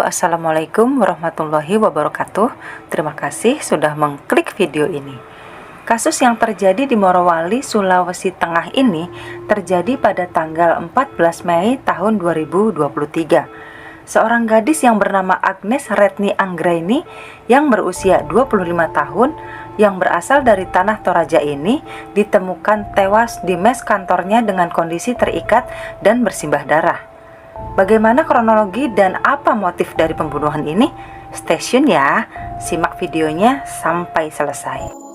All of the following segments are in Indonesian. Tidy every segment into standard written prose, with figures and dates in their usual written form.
Assalamualaikum warahmatullahi wabarakatuh. Terima kasih sudah mengklik video ini. Kasus yang terjadi di Morowali, Sulawesi Tengah ini terjadi pada tanggal 14 Mei tahun 2023. Seorang gadis yang bernama Agnes Retni Anggraini yang berusia 25 tahun yang berasal dari Tanah Toraja ini ditemukan tewas di mes kantornya dengan kondisi terikat dan bersimbah darah. Bagaimana kronologi dan apa motif dari pembunuhan ini? Stay tune ya, simak videonya sampai selesai.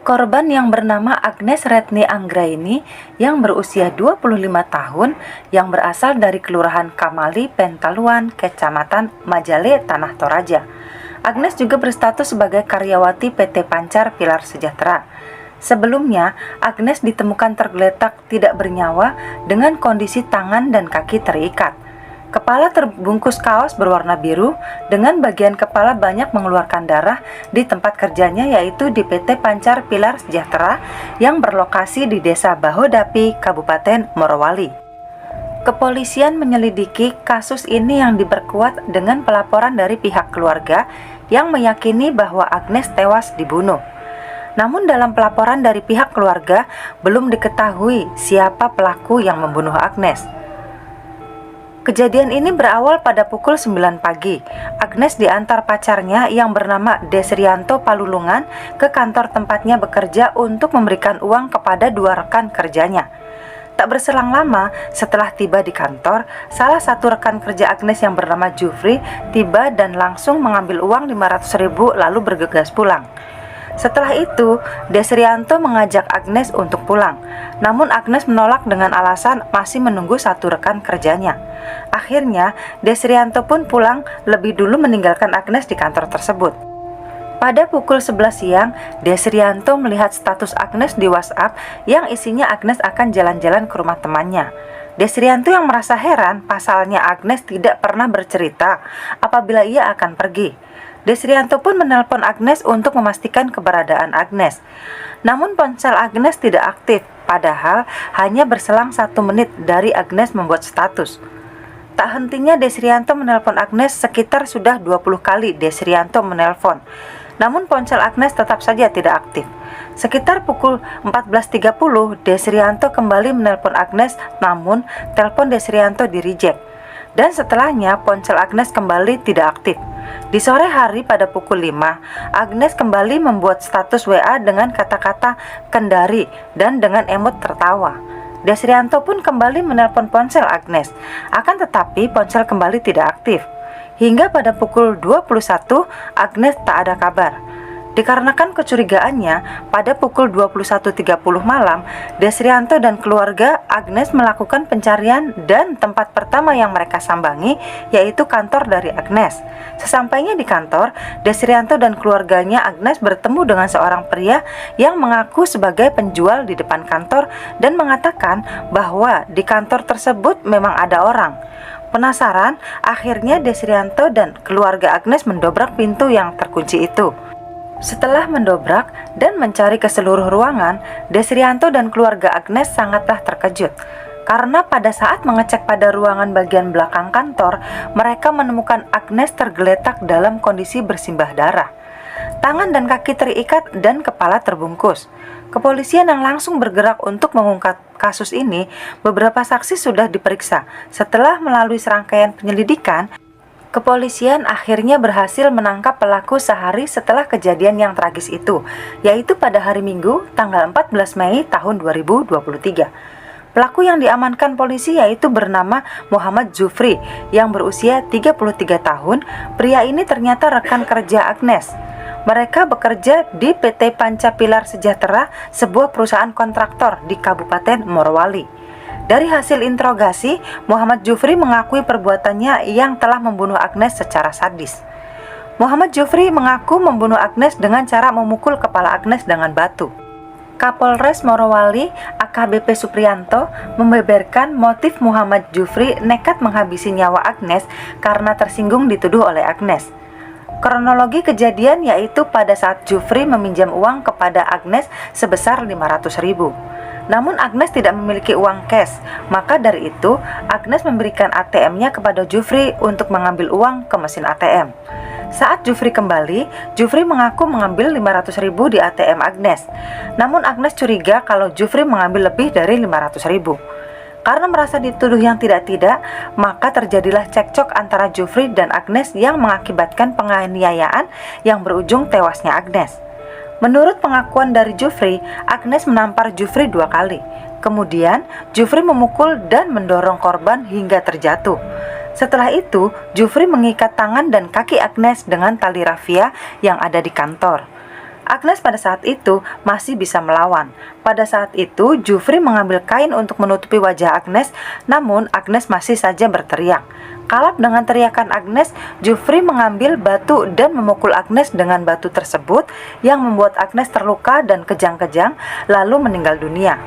Korban yang bernama Agnes Retni Anggraini yang berusia 25 tahun yang berasal dari Kelurahan Kamali, Pentaluan, Kecamatan Majale, Tanah Toraja. Agnes juga berstatus sebagai karyawati PT Pancar Pilar Sejahtera. Sebelumnya, Agnes ditemukan tergeletak tidak bernyawa dengan kondisi tangan dan kaki terikat. Kepala terbungkus kaos berwarna biru dengan bagian kepala banyak mengeluarkan darah di tempat kerjanya, yaitu di PT Pancar Pilar Sejahtera yang berlokasi di Desa Bahodapi, Kabupaten Morowali. Kepolisian menyelidiki kasus ini yang diperkuat dengan pelaporan dari pihak keluarga yang meyakini bahwa Agnes tewas dibunuh. Namun dalam pelaporan dari pihak keluarga belum diketahui siapa pelaku yang membunuh Agnes. Kejadian ini berawal pada pukul 9 pagi. Agnes diantar pacarnya yang bernama Desrianto Palulungan ke kantor tempatnya bekerja untuk memberikan uang kepada dua rekan kerjanya. Tak berselang lama setelah tiba di kantor, salah satu rekan kerja Agnes yang bernama Jufri tiba dan langsung mengambil uang 500.000 lalu bergegas pulang. Setelah itu, Desrianto mengajak Agnes untuk pulang. Namun Agnes menolak dengan alasan masih menunggu satu rekan kerjanya. Akhirnya, Desrianto pun pulang lebih dulu meninggalkan Agnes di kantor tersebut. Pada pukul 11 siang, Desrianto melihat status Agnes di WhatsApp yang isinya Agnes akan jalan-jalan ke rumah temannya. Desrianto yang merasa heran, pasalnya Agnes tidak pernah bercerita apabila ia akan pergi. Desrianto pun menelpon Agnes untuk memastikan keberadaan Agnes. Namun ponsel Agnes tidak aktif, padahal hanya berselang 1 menit dari Agnes membuat status. Tak hentinya Desrianto menelpon Agnes, sekitar sudah 20 kali Desrianto menelpon. Namun ponsel Agnes tetap saja tidak aktif. Sekitar pukul 14.30 Desrianto kembali menelpon Agnes, namun telepon Desrianto di-reject. Dan setelahnya ponsel Agnes kembali tidak aktif. Di sore hari pada pukul 5, Agnes kembali membuat status WA dengan kata-kata Kendari dan dengan emot tertawa. Desrianto pun kembali menelpon ponsel Agnes, akan tetapi ponsel kembali tidak aktif. Hingga pada pukul 21, Agnes tak ada kabar. Dikarenakan kecurigaannya, pada pukul 21.30 malam, Desrianto dan keluarga Agnes melakukan pencarian dan tempat pertama yang mereka sambangi yaitu kantor dari Agnes. Sesampainya di kantor, Desrianto dan keluarganya Agnes bertemu dengan seorang pria yang mengaku sebagai penjual di depan kantor dan mengatakan bahwa di kantor tersebut memang ada orang. Penasaran, akhirnya Desrianto dan keluarga Agnes mendobrak pintu yang terkunci itu. Setelah mendobrak dan mencari ke seluruh ruangan, Desrianto dan keluarga Agnes sangatlah terkejut. Karena pada saat mengecek pada ruangan bagian belakang kantor, mereka menemukan Agnes tergeletak dalam kondisi bersimbah darah. Tangan dan kaki terikat dan kepala terbungkus. Kepolisian yang langsung bergerak untuk mengungkap kasus ini, beberapa saksi sudah diperiksa. Setelah melalui serangkaian penyelidikan, Kepolisian akhirnya berhasil menangkap pelaku sehari setelah kejadian yang tragis itu, yaitu pada hari Minggu, tanggal 14 Mei tahun 2023. Pelaku yang diamankan polisi yaitu bernama Muhammad Jufri yang berusia 33 tahun. Pria ini ternyata rekan kerja Agnes. Mereka bekerja di PT Pancapilar Sejahtera, sebuah perusahaan kontraktor di Kabupaten Morowali. Dari hasil interogasi, Muhammad Jufri mengakui perbuatannya yang telah membunuh Agnes secara sadis. Muhammad Jufri mengaku membunuh Agnes dengan cara memukul kepala Agnes dengan batu. Kapolres Morowali AKBP Supriyanto membeberkan motif Muhammad Jufri nekat menghabisi nyawa Agnes karena tersinggung dituduh oleh Agnes. Kronologi kejadian yaitu pada saat Jufri meminjam uang kepada Agnes sebesar 500.000. Namun Agnes tidak memiliki uang cash, maka dari itu Agnes memberikan ATM-nya kepada Jufri untuk mengambil uang ke mesin ATM. Saat Jufri kembali, Jufri mengaku mengambil 500.000 di ATM Agnes. Namun Agnes curiga kalau Jufri mengambil lebih dari 500.000. Karena merasa dituduh yang tidak-tidak, maka terjadilah cekcok antara Jufri dan Agnes yang mengakibatkan penganiayaan yang berujung tewasnya Agnes. Menurut pengakuan dari Jufri, Agnes menampar Jufri 2 kali. Kemudian, Jufri memukul dan mendorong korban hingga terjatuh. Setelah itu, Jufri mengikat tangan dan kaki Agnes dengan tali rafia yang ada di kantor. Agnes pada saat itu masih bisa melawan. Pada saat itu, Jufri mengambil kain untuk menutupi wajah Agnes, namun Agnes masih saja berteriak. Kalap dengan teriakan Agnes, Jufri mengambil batu dan memukul Agnes dengan batu tersebut yang membuat Agnes terluka dan kejang-kejang lalu meninggal dunia.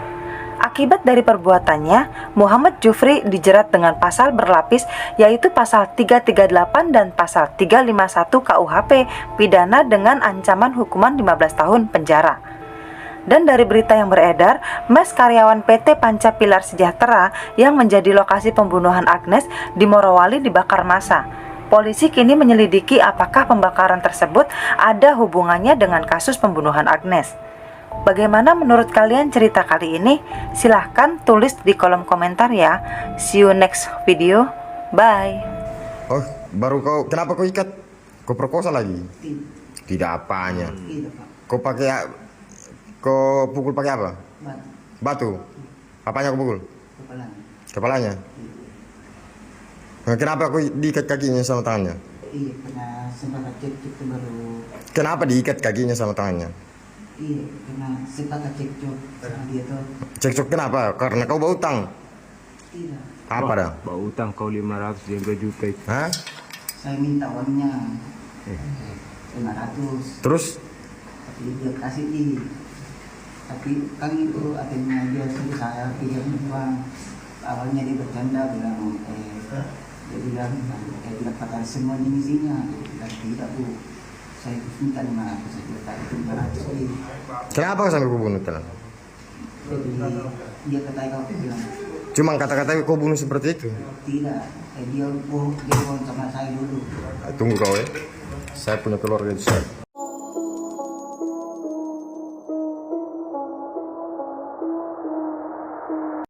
Akibat dari perbuatannya, Muhammad Jufri dijerat dengan pasal berlapis yaitu pasal 338 dan pasal 351 KUHP pidana dengan ancaman hukuman 15 tahun penjara. Dan dari berita yang beredar, mes karyawan PT Pancapilar Sejahtera yang menjadi lokasi pembunuhan Agnes di Morowali dibakar massa. Polisi kini menyelidiki apakah pembakaran tersebut ada hubungannya dengan kasus pembunuhan Agnes. Bagaimana menurut kalian cerita kali ini? Silahkan tulis di kolom komentar ya. See you next video. Bye. Oh, baru kenapa kau ikat? Kau perkosa lagi? Tidak apanya. Kau pukul pakai apa? Batu. Apanya kau pukul? Kepalanya. Nah, kenapa kau diikat kakinya sama tangannya? Iya, karena sempat cekcok baru. Kenapa diikat kakinya sama tangannya? Iya, karena sempat cekcok sama dia tuh. Cekcok kenapa? Karena kau bawa utang. Tidak. Apa dah? Bawa utang kau 500 yang 2 juta itu. Hah? Saya minta uangnya 500. Terus? Tapi dia kasih tapi kan itu akhirnya dia suruh saya pinjam uang. Awalnya dia bercanda bilang dia bilang pakai semuanya isinya. Dan tidak bu, saya minta 500 saja, tak itu 500. Kenapa kau sampai kau bunuh telan? Jadi dia kata kau bilang Cuma kata-kata kau bunuh seperti itu? tidak, dia bohong sama saya dulu. Tunggu kau ya. Saya punya keluarga di sana.